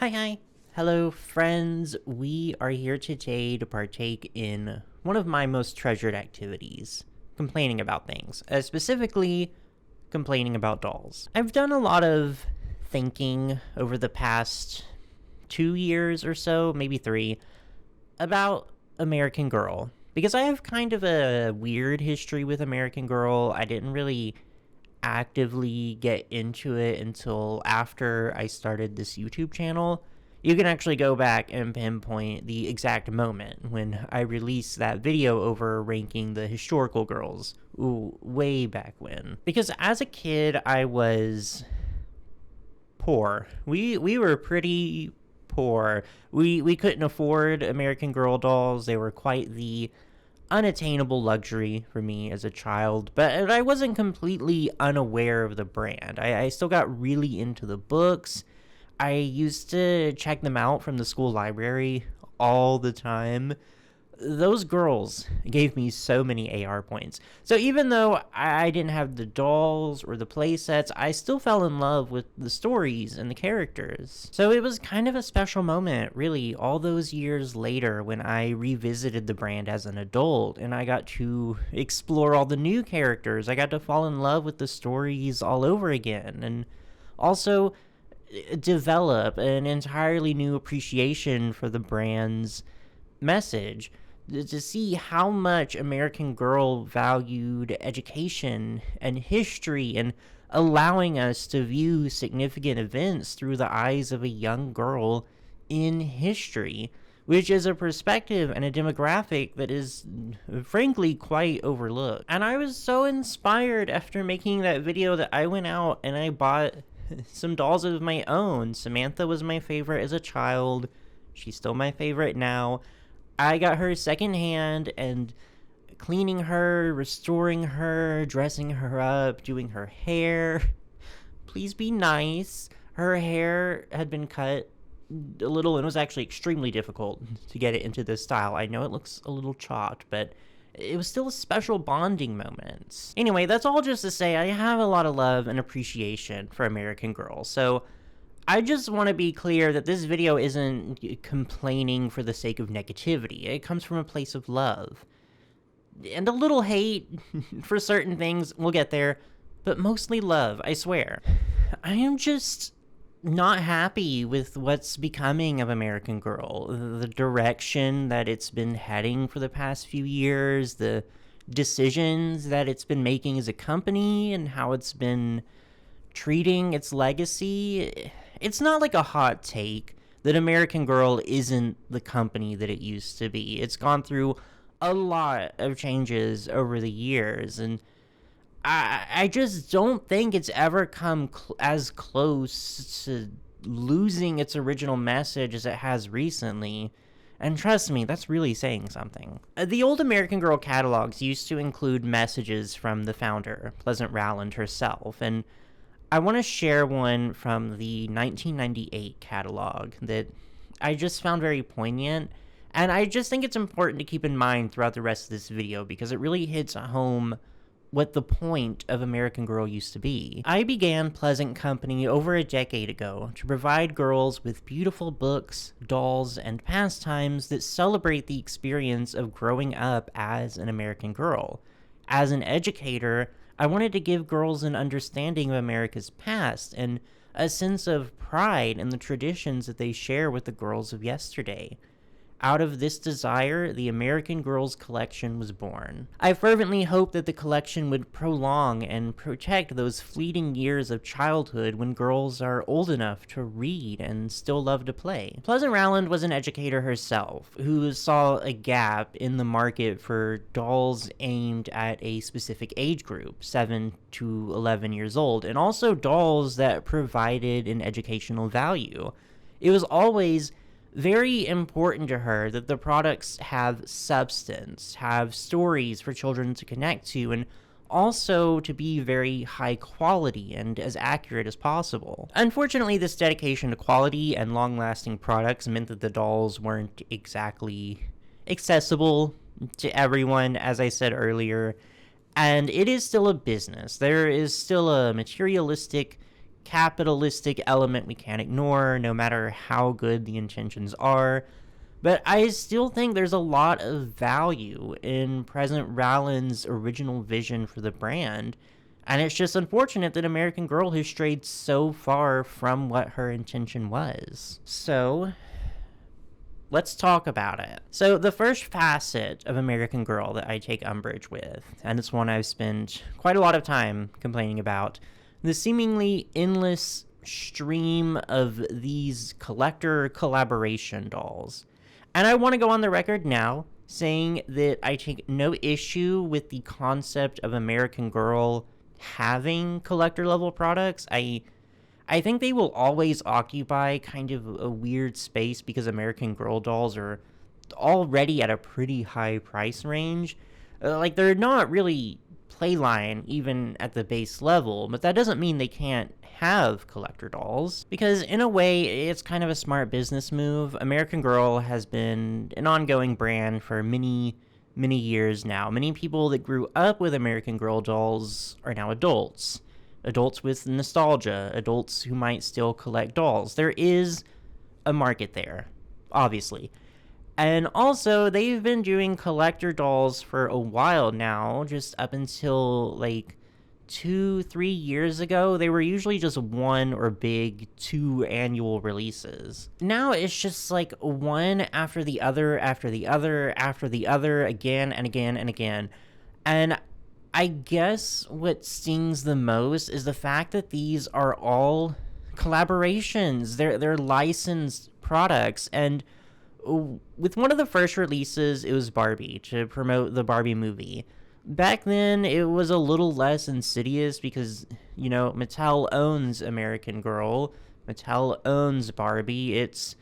Hi. Hello, friends. We are here today to partake in one of my most treasured activities, complaining about things, specifically complaining about dolls. I've done a lot of thinking over the past 2 years or so, maybe 3, about American Girl, because I have kind of a weird history with American Girl. I didn't really actively get into it until after I started this YouTube channel. You can actually go back and pinpoint the exact moment when I released that video over ranking the historical girls. Ooh, way back when. Because as a kid, I was poor. We were pretty poor. We couldn't afford American Girl dolls. They were quite the unattainable luxury for me as a child, but I wasn't completely unaware of the brand. I still got really into the books. I used to check them out from the school library all the time. Those girls gave me so many AR points. So even though I didn't have the dolls or the play sets, I still fell in love with the stories and the characters. So it was kind of a special moment, really, all those years later when I revisited the brand as an adult and I got to explore all the new characters. I got to fall in love with the stories all over again and also develop an entirely new appreciation for the brand's message, to see how much American Girl valued education and history and allowing us to view significant events through the eyes of a young girl in history, which is a perspective and a demographic that is frankly quite overlooked. And I was so inspired after making that video that I went out and I bought some dolls of my own. Samantha was my favorite as a child. She's still my favorite now. I got her secondhand and cleaning her, restoring her, dressing her up, doing her hair. Please be nice. Her hair had been cut a little and it was actually extremely difficult to get it into this style. I know it looks a little chopped, but it was still a special bonding moment. Anyway, that's all just to say I have a lot of love and appreciation for American Girl. So I just want to be clear that this video isn't complaining for the sake of negativity. It comes from a place of love. And a little hate for certain things, we'll get there, but mostly love, I swear. I am just not happy with what's becoming of American Girl. The direction that it's been heading for the past few years, the decisions that it's been making as a company, and how it's been treating its legacy. It's not like a hot take that American Girl isn't the company that it used to be. It's gone through a lot of changes over the years, and I just don't think it's ever come as close to losing its original message as it has recently. And trust me, that's really saying something. The old American Girl catalogs used to include messages from the founder, Pleasant Rowland herself, and I want to share one from the 1998 catalog that I just found very poignant, and I just think it's important to keep in mind throughout the rest of this video because it really hits home what the point of American Girl used to be. I began Pleasant Company over a decade ago to provide girls with beautiful books, dolls, and pastimes that celebrate the experience of growing up as an American girl. As an educator, I wanted to give girls an understanding of America's past and a sense of pride in the traditions that they share with the girls of yesterday. Out of this desire, the American Girls collection was born. I fervently hoped that the collection would prolong and protect those fleeting years of childhood when girls are old enough to read and still love to play. Pleasant Rowland was an educator herself who saw a gap in the market for dolls aimed at a specific age group, 7 to 11 years old, and also dolls that provided an educational value. It was always very important to her that the products have substance, have stories for children to connect to, and also to be very high quality and as accurate as possible. Unfortunately, this dedication to quality and long-lasting products meant that the dolls weren't exactly accessible to everyone, as I said earlier, and it is still a business. There is still a materialistic capitalistic element we can't ignore, no matter how good the intentions are. But I still think there's a lot of value in President Rowland's original vision for the brand. And it's just unfortunate that American Girl has strayed so far from what her intention was. So, let's talk about it. So, the first facet of American Girl that I take umbrage with, and it's one I've spent quite a lot of time complaining about, the seemingly endless stream of these collector collaboration dolls. And I want to go on the record now saying that I take no issue with the concept of American Girl having collector level products. I think they will always occupy kind of a weird space because American Girl dolls are already at a pretty high price range. Like, they're not really playline even at the base level, but that doesn't mean they can't have collector dolls, because in a way it's kind of a smart business move. American Girl has been an ongoing brand for many years now. Many people that grew up with American Girl dolls are now adults with nostalgia, adults who might still collect dolls. There is a market there, obviously. And also, they've been doing collector dolls for a while now, just up until like 2-3 years ago. They were usually just one or big 2 annual releases. Now it's just like one after the other, after the other, after the other, again and again and again. And I guess what stings the most is the fact that these are all collaborations. They're licensed products, and with one of the first releases, it was Barbie, to promote the Barbie movie. Back then, it was a little less insidious because, you know, Mattel owns American Girl. Mattel owns Barbie. It's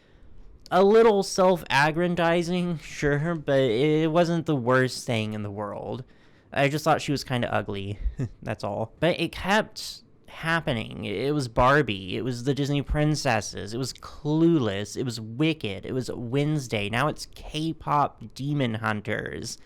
a little self-aggrandizing, sure, but it wasn't the worst thing in the world. I just thought she was kind of ugly. That's all. But it kept happening. It was Barbie. It was the Disney princesses. It was Clueless. It was Wicked. It was Wednesday. Now it's K-pop Demon Hunters.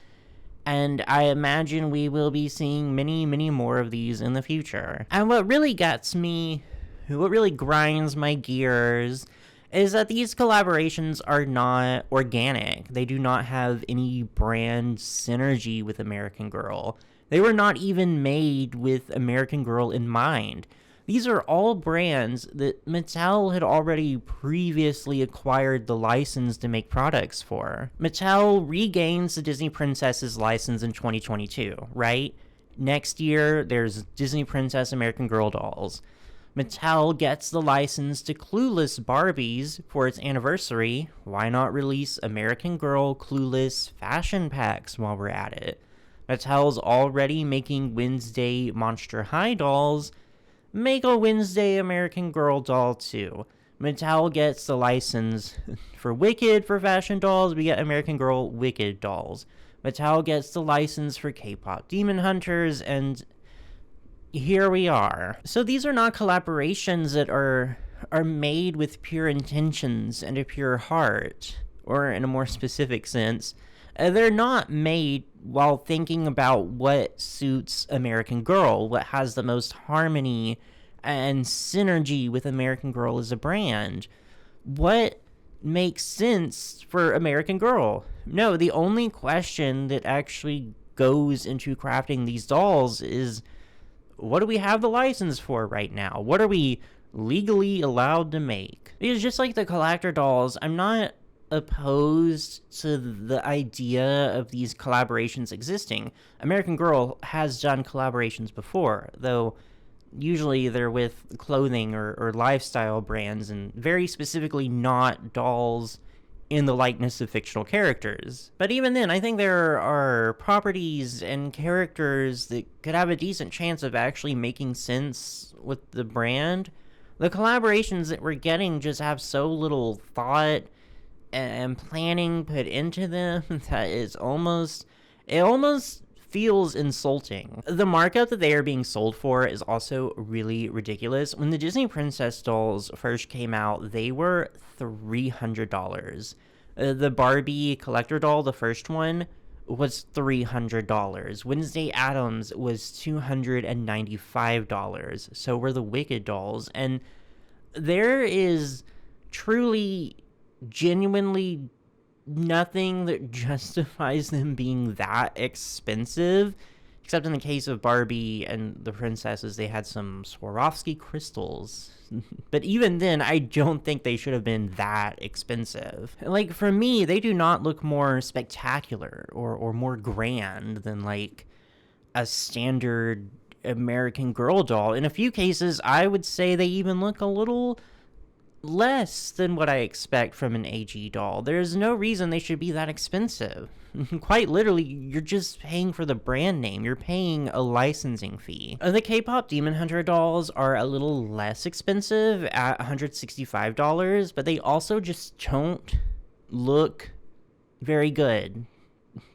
And I imagine we will be seeing many more of these in the future. And what really gets me, what really grinds my gears, is that these collaborations are not organic. They do not have any brand synergy with American Girl. They were not even made with American Girl in mind. These are all brands that Mattel had already previously acquired the license to make products for. Mattel regains the Disney Princesses license in 2022, right? Next year, there's Disney Princess American Girl dolls. Mattel gets the license to Clueless Barbies for its anniversary. Why not release American Girl Clueless fashion packs while we're at it? Mattel's already making Wednesday Monster High dolls. Make a Wednesday American Girl doll too. Mattel gets the license for Wicked for fashion dolls. We get American Girl Wicked dolls. Mattel gets the license for K-pop Demon Hunters, and here we are. So these are not collaborations that are made with pure intentions and a pure heart, or in a more specific sense, they're not made while thinking about what suits American Girl, what has the most harmony and synergy with American Girl as a brand. What makes sense for American Girl? No, the only question that actually goes into crafting these dolls is, what do we have the license for right now? What are we legally allowed to make? Because just like the collector dolls, I'm not opposed to the idea of these collaborations existing. American Girl has done collaborations before, though usually they're with clothing or lifestyle brands, and very specifically not dolls in the likeness of fictional characters. But even then, I think there are properties and characters that could have a decent chance of actually making sense with the brand. The collaborations that we're getting just have so little thought and planning put into them that it almost feels insulting. The markup that they are being sold for is also really ridiculous. When the Disney Princess dolls first came out, they were $300. The Barbie collector doll, the first one, was $300. Wednesday Addams was $295. So were the Wicked dolls. And there is truly, genuinely nothing that justifies them being that expensive. Except in the case of Barbie and the princesses, they had some Swarovski crystals. But even then, I don't think they should have been that expensive. Like, for me, they do not look more spectacular or more grand than, like, a standard American Girl doll. In a few cases, I would say they even look a little less than what I expect from an AG doll. There's no reason they should be that expensive. Quite literally, you're just paying for the brand name. You're paying a licensing fee. The K-pop Demon Hunter dolls are a little less expensive at $165, but they also just don't look very good.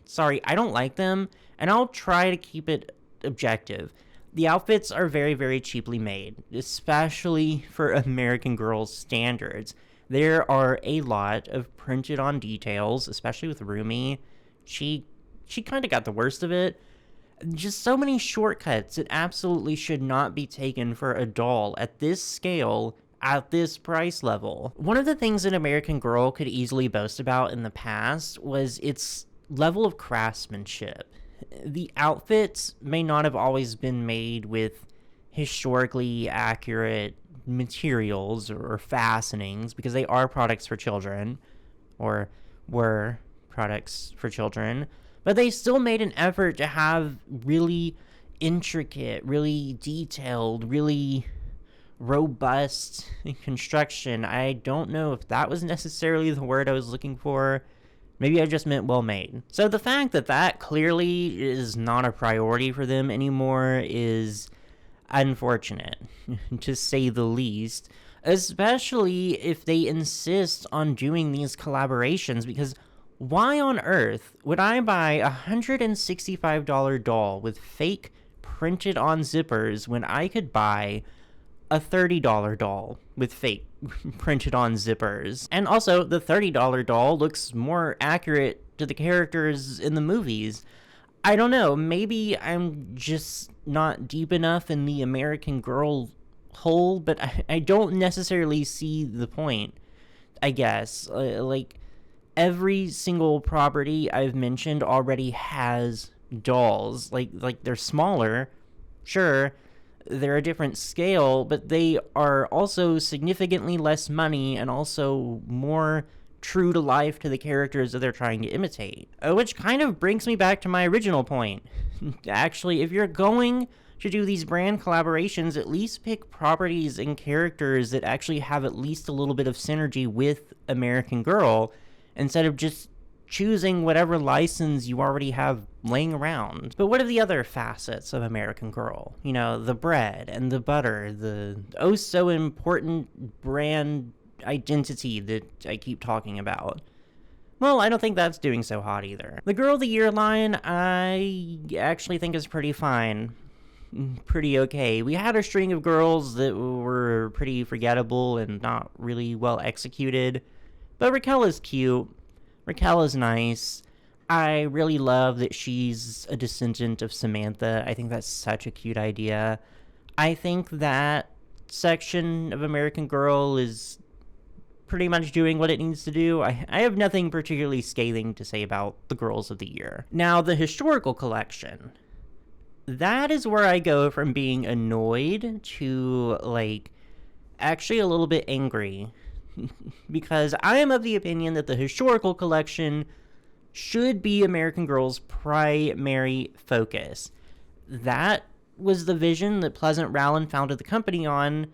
Sorry, I don't like them, and I'll try to keep it objective. The outfits are very, very cheaply made, especially for American Girl standards. There are a lot of printed on details, especially with Rumi. She kind of got the worst of it. Just so many shortcuts. It absolutely should not be taken for a doll at this scale, at this price level. One of the things that American Girl could easily boast about in the past was its level of craftsmanship. The outfits may not have always been made with historically accurate materials or fastenings because they are products for children, or were products for children, but they still made an effort to have really intricate, really detailed, really robust construction. I don't know if that was necessarily the word I was looking for. Maybe I just meant well made. So the fact that that clearly is not a priority for them anymore is unfortunate, to say the least, especially if they insist on doing these collaborations, because why on earth would I buy a $165 doll with fake printed on zippers when I could buy a $30 doll with fake printed on zippers? And also, the $30 doll looks more accurate to the characters in the movies. I don't know, maybe I'm just not deep enough in the American Girl hole, but I don't necessarily see the point, I guess. Like, every single property I've mentioned already has dolls. Like they're smaller, sure, they're a different scale, but they are also significantly less money and also more true to life to the characters that they're trying to imitate. Which kind of brings me back to my original point. Actually, if you're going to do these brand collaborations, at least pick properties and characters that actually have at least a little bit of synergy with American Girl, instead of just choosing whatever license you already have laying around. But what are the other facets of American Girl? You know, the bread and the butter, the oh so important brand identity that I keep talking about. Well, I don't think that's doing so hot either. The Girl of the Year line, I actually think is pretty fine. Pretty okay. We had a string of girls that were pretty forgettable and not really well executed, but Raquel is cute. Raquel is nice. I really love that she's a descendant of Samantha. I think that's such a cute idea. I think that section of American Girl is pretty much doing what it needs to do. I have nothing particularly scathing to say about the Girls of the Year. Now, the historical collection. That is where I go from being annoyed to, like, actually a little bit angry. Because I am of the opinion that the historical collection should be American Girl's primary focus. That was the vision that Pleasant Rowland founded the company on.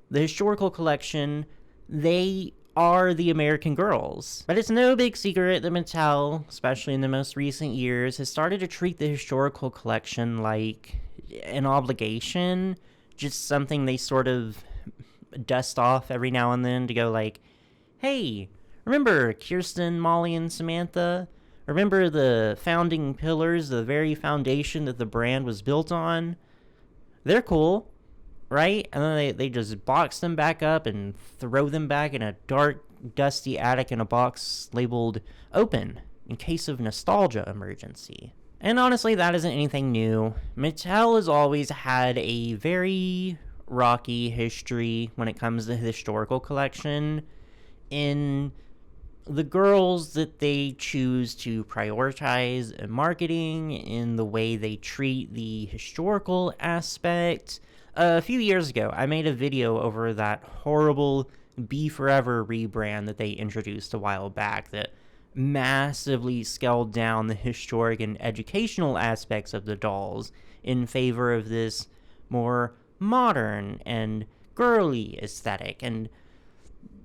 The historical collection, they are the American Girls. But it's no big secret that Mattel, especially in the most recent years, has started to treat the historical collection like an obligation, just something they sort of dust off every now and then to go like, hey, remember Kirsten, Molly, and Samantha? Remember the founding pillars, the very foundation that the brand was built on? They're cool, right? And then they just box them back up and throw them back in a dark, dusty attic in a box labeled open, in case of nostalgia emergency. And honestly, that isn't anything new. Mattel has always had a very rocky history when it comes to historical collection in the girls that they choose to prioritize in marketing, in the way they treat the historical aspect. A few years ago, I made a video over that horrible Be Forever rebrand that they introduced a while back that massively scaled down the historic and educational aspects of the dolls in favor of this more modern and girly aesthetic. And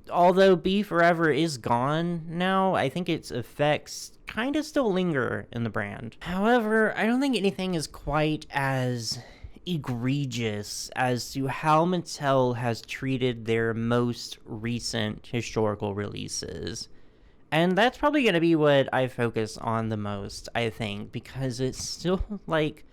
although Be Forever is gone now, I think its effects kind of still linger in the brand. However, I don't think anything is quite as egregious as to how Mattel has treated their most recent historical releases. And that's probably going to be what I focus on the most, I think, because it's still, like,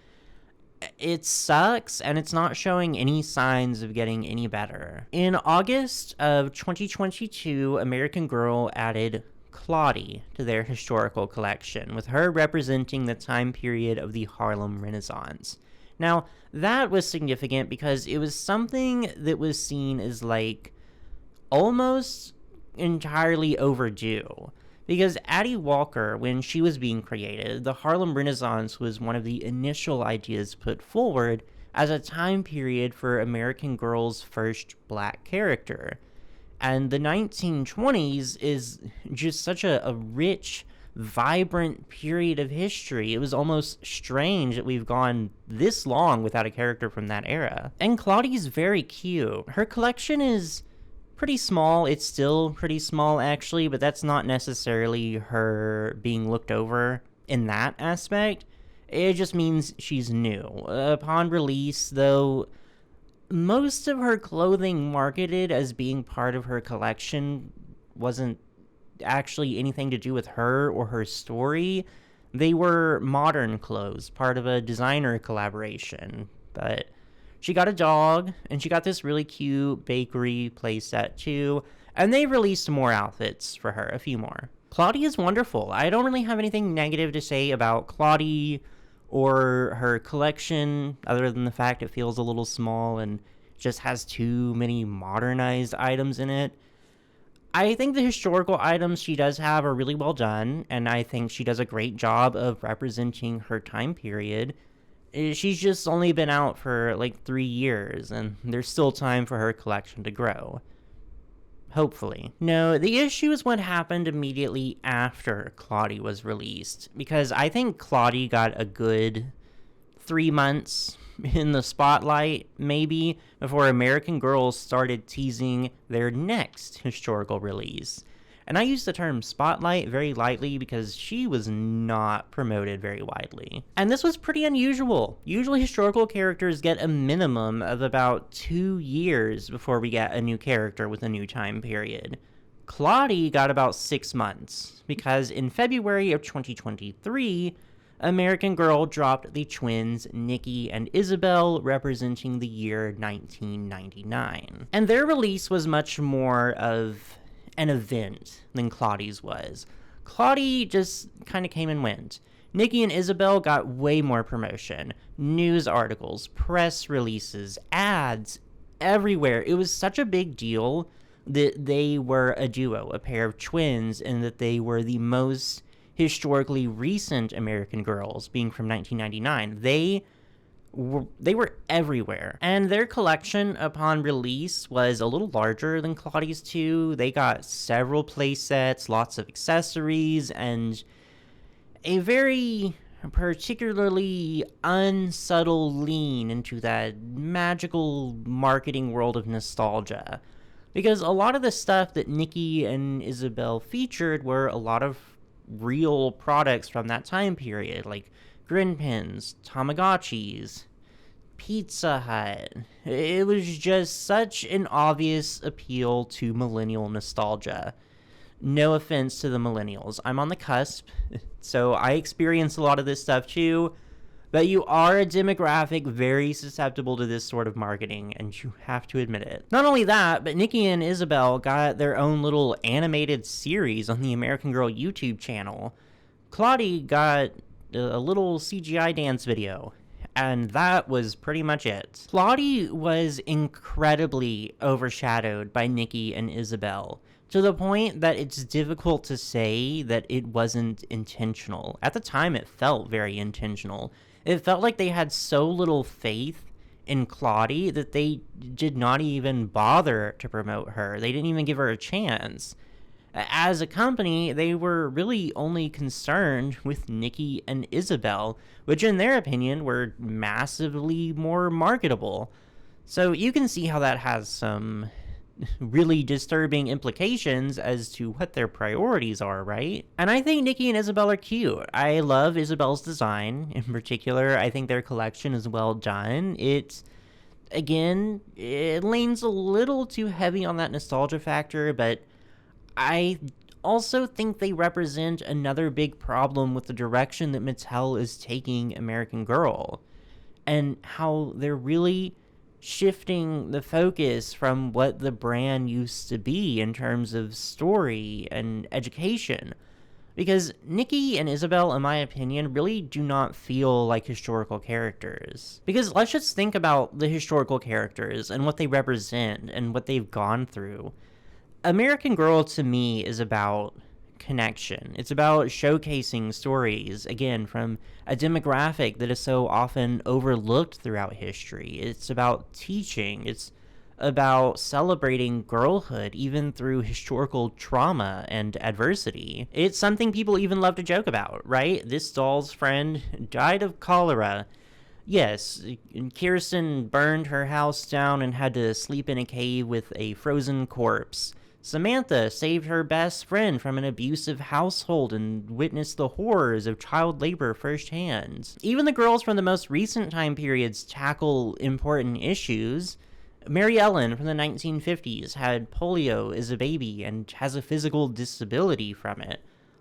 it sucks, and it's not showing any signs of getting any better. In August of 2022, American Girl added Claudie to their historical collection, with her representing the time period of the Harlem Renaissance. Now, that was significant because it was something that was seen as, like, almost entirely overdue. Because Addie Walker, when she was being created, the Harlem Renaissance was one of the initial ideas put forward as a time period for American Girl's first black character. And the 1920s is just such a rich, vibrant period of history. It was almost strange that we've gone this long without a character from that era. And Claudie's very cute. Her collection is pretty small. It's still pretty small, actually, but that's not necessarily her being looked over in that aspect. It just means she's new. Upon release, though, most of her clothing marketed as being part of her collection wasn't actually anything to do with her or her story. They were modern clothes, part of a designer collaboration. But she got a dog, and she got this really cute bakery playset too, and they released more outfits for her, a few more. Claudie is wonderful. I don't really have anything negative to say about Claudie or her collection, other than the fact it feels a little small and just has too many modernized items in it. I think the historical items she does have are really well done, and I think she does a great job of representing her time period. She's just only been out for like 3 years, and there's still time for her collection to grow. Hopefully. No, the issue is what happened immediately after Claudie was released, because I think Claudie got a good 3 months in the spotlight, maybe, before American Girl started teasing their next historical release. And I use the term spotlight very lightly because she was not promoted very widely. And this was pretty unusual. Usually historical characters get a minimum of about 2 years before we get a new character with a new time period. Claudie got about 6 months, because in February of 2023, American Girl dropped the twins Nikki and Isabel, representing the year 1999. And their release was much more of an event than Claudie's was. Claudie just kind of came and went. Nikki and Isabel got way more promotion. News articles, press releases, ads, everywhere. It was such a big deal that they were a duo, a pair of twins, and that they were the most historically recent American Girls, being from 1999. They were everywhere. And their collection upon release was a little larger than Claudie's too. They got several play sets, lots of accessories, and a very particularly unsubtle lean into that magical marketing world of nostalgia. Because a lot of the stuff that Nikki and Isabel featured were a lot of real products from that time period, like Grin Pins, Tamagotchis, Pizza Hut. It was just such an obvious appeal to millennial nostalgia. No offense to the millennials. I'm on the cusp, so I experience a lot of this stuff too, but you are a demographic very susceptible to this sort of marketing, and you have to admit it. Not only that, but Nikki and Isabel got their own little animated series on the American Girl YouTube channel. Claudie got a little CGI dance video, and that was pretty much it. Claudie was incredibly overshadowed by Nikki and Isabel, to the point that it's difficult to say that it wasn't intentional. At the time, it felt very intentional. It felt like they had so little faith in Claudie that they did not even bother to promote her. They didn't even give her a chance. As a company, they were really only concerned with Nikki and Isabel, which in their opinion were massively more marketable. So you can see how that has some really disturbing implications as to what their priorities are, right? And I think Nikki and Isabel are cute. I love Isabel's design. In particular, I think their collection is well done. It leans a little too heavy on that nostalgia factor, but I also think they represent another big problem with the direction that Mattel is taking American Girl, and how they're really shifting the focus from what the brand used to be in terms of story and education. Because Nikki and Isabel, in my opinion, really do not feel like historical characters. Because let's just think about the historical characters and what they represent and what they've gone through. American Girl, to me, is about connection. It's about showcasing stories, again, from a demographic that is so often overlooked throughout history. It's about teaching. It's about celebrating girlhood, even through historical trauma and adversity. It's something people even love to joke about, right? This doll's friend died of cholera. Yes, Kirsten burned her house down and had to sleep in a cave with a frozen corpse. Samantha saved her best friend from an abusive household and witnessed the horrors of child labor firsthand. Even the girls from the most recent time periods tackle important issues. Mary Ellen from the 1950s had polio as a baby and has a physical disability from it.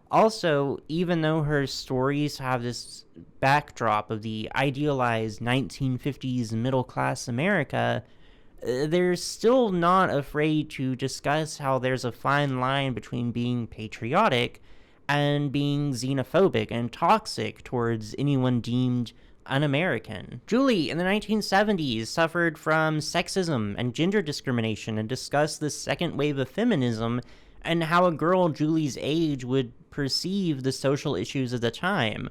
Also, even though her stories have this backdrop of the idealized 1950s middle-class America, they're still not afraid to discuss how there's a fine line between being patriotic and being xenophobic and toxic towards anyone deemed un-American. Julie, in the 1970s, suffered from sexism and gender discrimination and discussed the second wave of feminism and how a girl Julie's age would perceive the social issues of the time.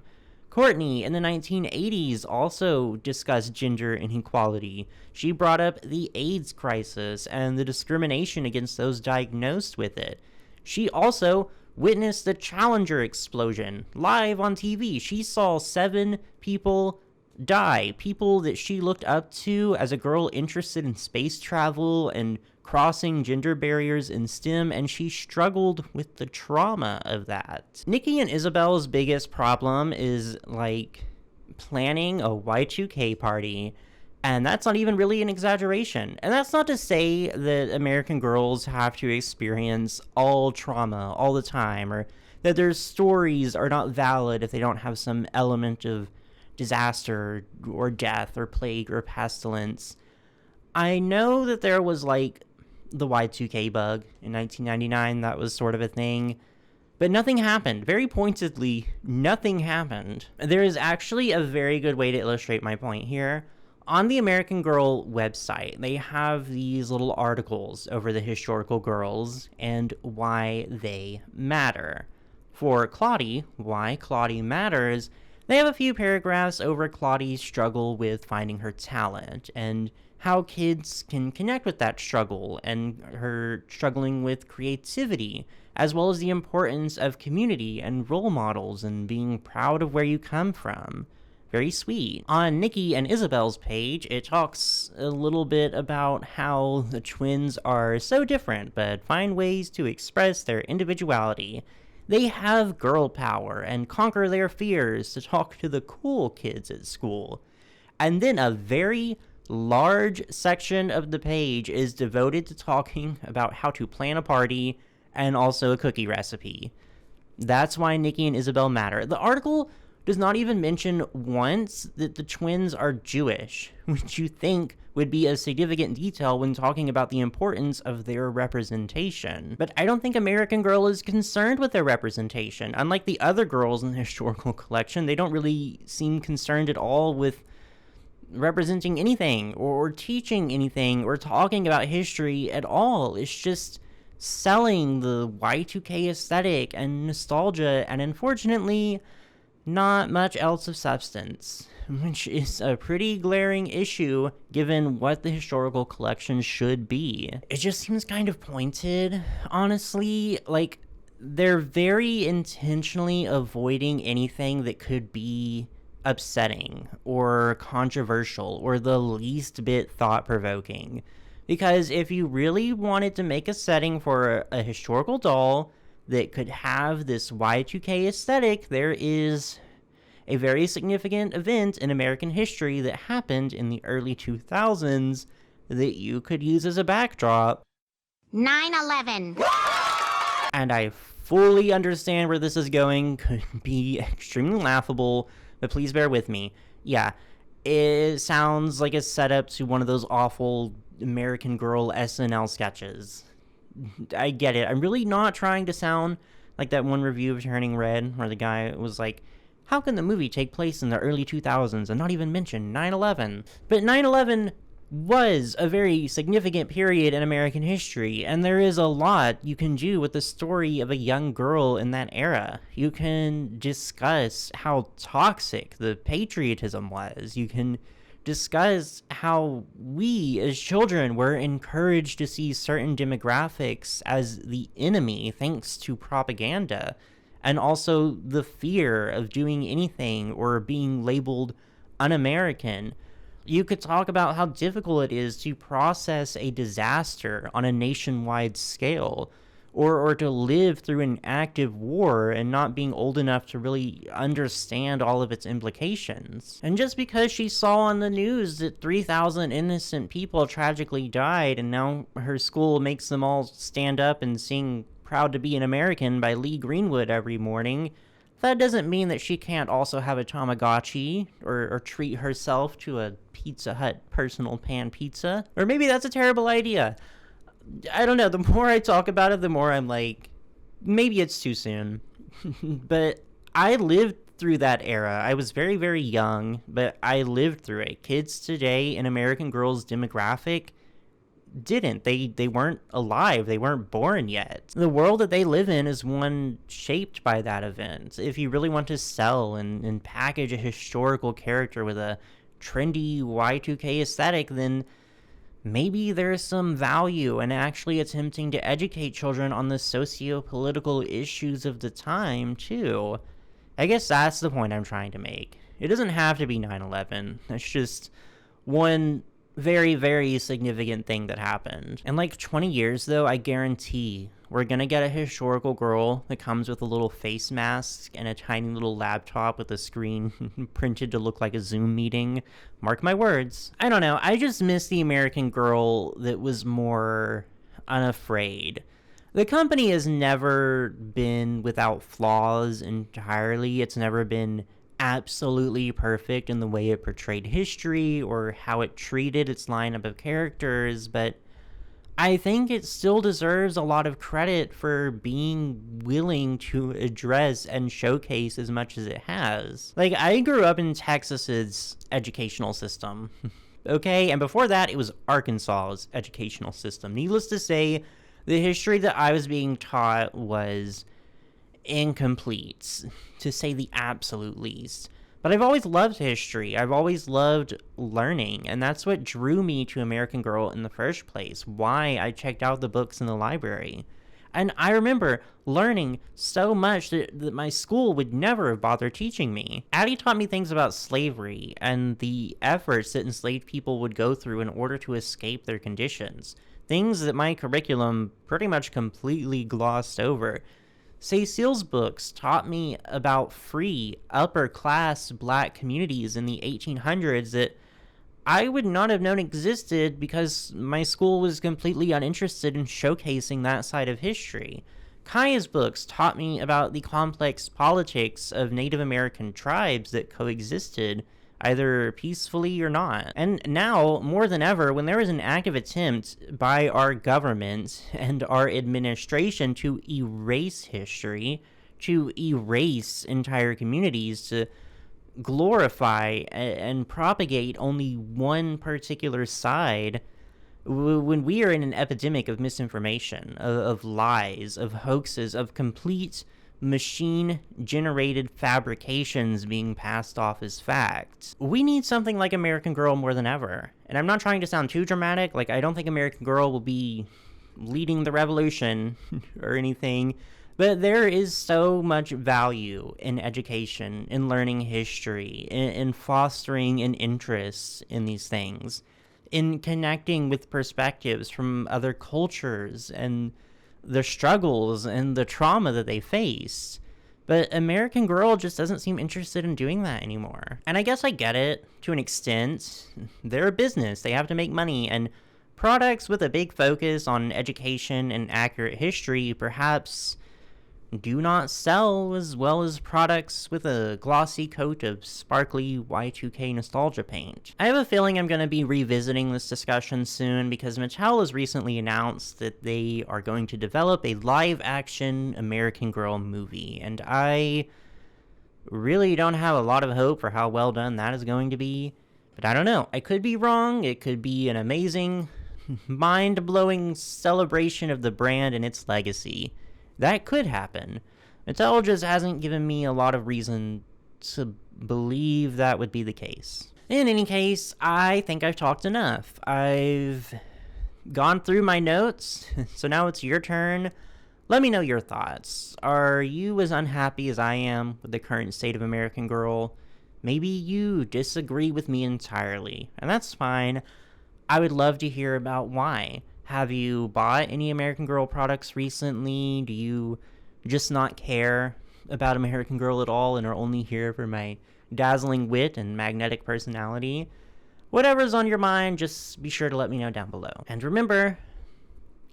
Courtney, in the 1980s, also discussed gender inequality. She brought up the AIDS crisis and the discrimination against those diagnosed with it. She also witnessed the Challenger explosion live on TV. She saw 7 people die, people that she looked up to as a girl interested in space travel and crossing gender barriers in STEM, and she struggled with the trauma of that. Nikki and Isabel's biggest problem is, planning a Y2K party, and that's not even really an exaggeration. And that's not to say that American girls have to experience all trauma all the time, or that their stories are not valid if they don't have some element of disaster or death or plague or pestilence. I know that there was the Y2K bug in 1999, that was sort of a thing, but nothing happened. Very pointedly, nothing happened. There is actually a very good way to illustrate my point here. On the American Girl website, they have these little articles over the historical girls and why they matter. For Claudie, why Claudie matters, they have a few paragraphs over Claudie's struggle with finding her talent and how kids can connect with that struggle and her struggling with creativity, as well as the importance of community and role models and being proud of where you come from. Very sweet. On Nikki and Isabel's page, it talks a little bit about how the twins are so different, but find ways to express their individuality. They have girl power and conquer their fears to talk to the cool kids at school. And then a very large section of the page is devoted to talking about how to plan a party and also a cookie recipe. That's why Nikki and Isabel matter. The article does not even mention once that the twins are Jewish, which you think would be a significant detail when talking about the importance of their representation. But I don't think American Girl is concerned with their representation. Unlike the other girls in the historical collection, they don't really seem concerned at all with representing anything or teaching anything or talking about history at all. It's just selling the Y2K aesthetic and nostalgia, and unfortunately, not much else of substance, which is a pretty glaring issue given what the historical collection should be. It just seems kind of pointed, honestly. Like, they're very intentionally avoiding anything that could be upsetting or controversial or the least bit thought-provoking. Because if you really wanted to make a setting for a historical doll that could have this Y2K aesthetic, there is a very significant event in American history that happened in the early 2000s that you could use as a backdrop. 9/11. And I fully understand where this is going. Could be extremely laughable, but please bear with me. Yeah, it sounds like a setup to one of those awful American Girl SNL sketches. I get it. I'm really not trying to sound like that one review of Turning Red where the guy was like, how can the movie take place in the early 2000s and not even mention 9/11? But 9/11 was a very significant period in American history, and there is a lot you can do with the story of a young girl in that era. You can discuss how toxic the patriotism was. You can discuss how we as children were encouraged to see certain demographics as the enemy thanks to propaganda, and also the fear of doing anything or being labeled un-American. You could talk about how difficult it is to process a disaster on a nationwide scale, or to live through an active war and not being old enough to really understand all of its implications. And just because she saw on the news that 3,000 innocent people tragically died, and now her school makes them all stand up and sing Proud to Be an American by Lee Greenwood every morning, that doesn't mean that she can't also have a Tamagotchi or treat herself to a Pizza Hut personal pan pizza. Or maybe that's a terrible idea. I don't know. The more I talk about it, the more I'm like, maybe it's too soon. But I lived through that era. I was very, very young, but I lived through it. Kids today in American Girl's demographic didn't. They weren't alive. They weren't born yet. The world that they live in is one shaped by that event. If you really want to sell and package a historical character with a trendy Y2K aesthetic, then maybe there's some value in actually attempting to educate children on the socio-political issues of the time, too. I guess that's the point I'm trying to make. It doesn't have to be 9/11. It's just one very, very significant thing that happened. In like 20 years, though, I guarantee we're gonna get a historical girl that comes with a little face mask and a tiny little laptop with a screen printed to look like a Zoom meeting. Mark my words. I don't know. I just miss the American Girl that was more unafraid. The company has never been without flaws entirely. It's never been absolutely perfect in the way it portrayed history or how it treated its lineup of characters, but I think it still deserves a lot of credit for being willing to address and showcase as much as it has. Like, I grew up in Texas's educational system, okay? And before that, it was Arkansas's educational system. Needless to say, the history that I was being taught was incomplete, to say the absolute least. But I've always loved history. I've always loved learning, and that's what drew me to American Girl in the first place, why I checked out the books in the library. And I remember learning so much that my school would never have bothered teaching me. Addie taught me things about slavery and the efforts that enslaved people would go through in order to escape their conditions. Things that my curriculum pretty much completely glossed over. Cecile's books taught me about free, upper-class black communities in the 1800s that I would not have known existed because my school was completely uninterested in showcasing that side of history. Kaya's books taught me about the complex politics of Native American tribes that coexisted, either peacefully or not. And now, more than ever, when there is an active attempt by our government and our administration to erase history, to erase entire communities, to glorify and propagate only one particular side, when we are in an epidemic of misinformation, of lies, of hoaxes, of complete machine-generated fabrications being passed off as facts, we need something like American Girl more than ever. And I'm not trying to sound too dramatic. Like, I don't think American Girl will be leading the revolution or anything, but there is so much value in education, in learning history, in fostering an interest in these things, in connecting with perspectives from other cultures and the struggles and the trauma that they face. But American Girl just doesn't seem interested in doing that anymore. And I guess I get it to an extent. They're a business, they have to make money, and products with a big focus on education and accurate history perhaps do not sell as well as products with a glossy coat of sparkly Y2K nostalgia paint. I have a feeling I'm going to be revisiting this discussion soon because Mattel has recently announced that they are going to develop a live-action American Girl movie, and I really don't have a lot of hope for how well done that is going to be. But I don't know. I could be wrong. It could be an amazing, mind-blowing celebration of the brand and its legacy. That could happen. Mattel just hasn't given me a lot of reason to believe that would be the case. In any case, I think I've talked enough. I've gone through my notes, so now it's your turn. Let me know your thoughts. Are you as unhappy as I am with the current state of American Girl? Maybe you disagree with me entirely, and that's fine. I would love to hear about why. Have you bought any American Girl products recently? Do you just not care about American Girl at all and are only here for my dazzling wit and magnetic personality? Whatever's on your mind, just be sure to let me know down below. And remember,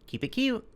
keep it cute.